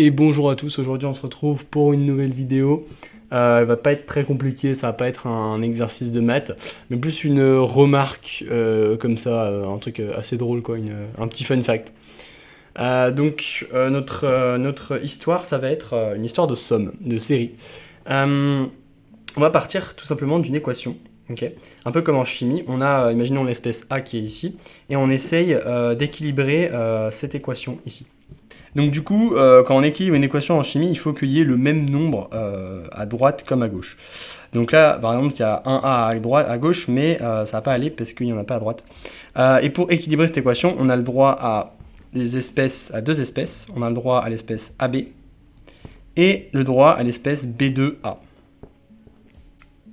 Et bonjour à tous, aujourd'hui on se retrouve pour une nouvelle vidéo. Elle va pas être très compliquée, ça va pas être un exercice de maths, mais plus une remarque comme ça, un truc assez drôle quoi, un petit fun fact. Notre histoire, ça va être une histoire de somme, de série. On va partir tout simplement d'une équation. Okay. Un peu comme en chimie, on a, imaginons l'espèce A qui est ici, et on essaye d'équilibrer cette équation ici. Donc du coup, quand on équilibre une équation en chimie, il faut qu'il y ait le même nombre à droite comme à gauche. Donc là, par exemple, il y a un A à gauche, mais ça va pas aller parce qu'il n'y en a pas à droite. Et pour équilibrer cette équation, on a le droit à deux espèces. On a le droit à l'espèce AB et le droit à l'espèce B2A.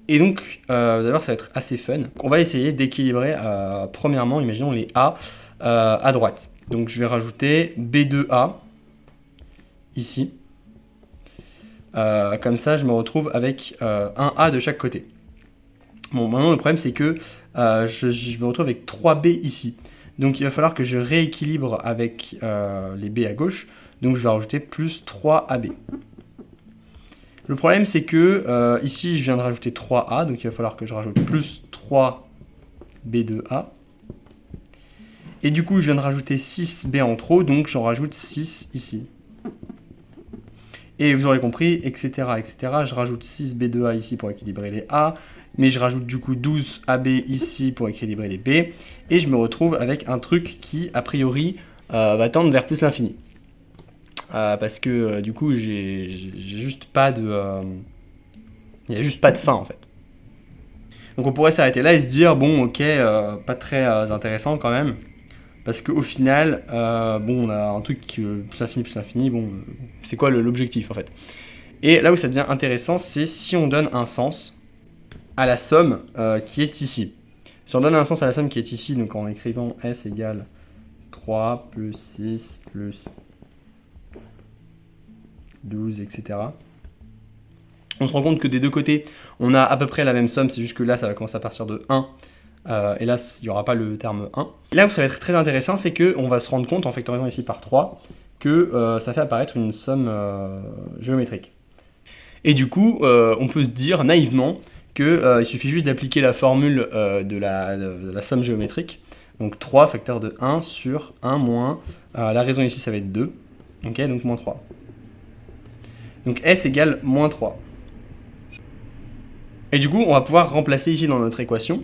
Et donc, vous allez voir, ça va être assez fun. On va essayer d'équilibrer, premièrement, imaginons les A à droite. Donc je vais rajouter B2A ici. Comme ça, je me retrouve avec un A de chaque côté. Bon, maintenant, le problème, c'est que je me retrouve avec 3B ici. Donc, il va falloir que je rééquilibre avec les B à gauche. Donc, je vais rajouter plus 3AB. Le problème, c'est que ici, je viens de rajouter 3A. Donc, il va falloir que je rajoute plus 3B2A. Et du coup, je viens de rajouter 6B en trop. Donc, j'en rajoute 6 ici. Et vous aurez compris, etc., etc. Je rajoute 6B2A ici pour équilibrer les A, mais je rajoute du coup 12AB ici pour équilibrer les B, et je me retrouve avec un truc qui, a priori, va tendre vers plus l'infini. Parce que du coup, j'ai juste pas de... il n'y a juste pas de fin, en fait. Donc on pourrait s'arrêter là et se dire, bon, ok, pas très intéressant quand même. Parce qu'au final, bon, on a un truc qui plus infini, bon, c'est quoi l'objectif en fait? Et là où ça devient intéressant, c'est si on donne un sens à la somme qui est ici. Si on donne un sens à la somme qui est ici, donc en écrivant S égale 3 plus 6 plus 12, etc. On se rend compte que des deux côtés, on a à peu près la même somme, c'est juste que là, ça va commencer à partir de 1. Et là, il n'y aura pas le terme 1. Et là où ça va être très intéressant, c'est qu'on va se rendre compte, en factorisant ici par 3, que ça fait apparaître une somme géométrique. Et du coup, on peut se dire naïvement qu'il suffit juste d'appliquer la formule de la somme géométrique. Donc 3 facteur de 1 sur 1 moins, la raison ici ça va être 2, ok, donc moins 3. Donc S égale moins 3. Et du coup, on va pouvoir remplacer ici dans notre équation.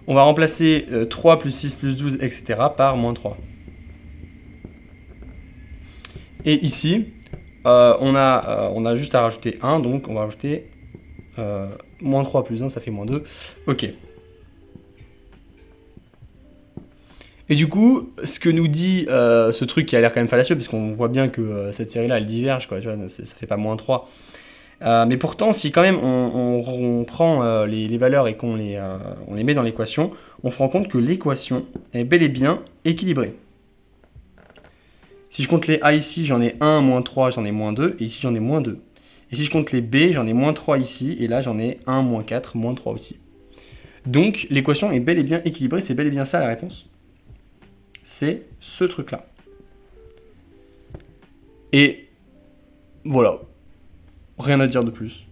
On va remplacer 3 plus 6 plus 12, etc. par moins 3. Et ici, on a juste à rajouter 1, donc on va rajouter moins 3 plus 1, ça fait moins 2. Ok. Et du coup, ce que nous dit ce truc qui a l'air quand même fallacieux, parce qu'on voit bien que cette série-là, elle diverge, quoi, tu vois, ça fait pas moins 3. Mais pourtant, si quand même on prend les valeurs et qu'on les met dans l'équation, on se rend compte que l'équation est bel et bien équilibrée. Si je compte les A ici, j'en ai 1, moins 3, j'en ai moins 2, et ici j'en ai moins 2. Et si je compte les B, j'en ai moins 3 ici, et là j'en ai 1, moins 4, moins 3 aussi. Donc l'équation est bel et bien équilibrée, c'est bel et bien ça la réponse. C'est ce truc-là. Et voilà, rien à dire de plus.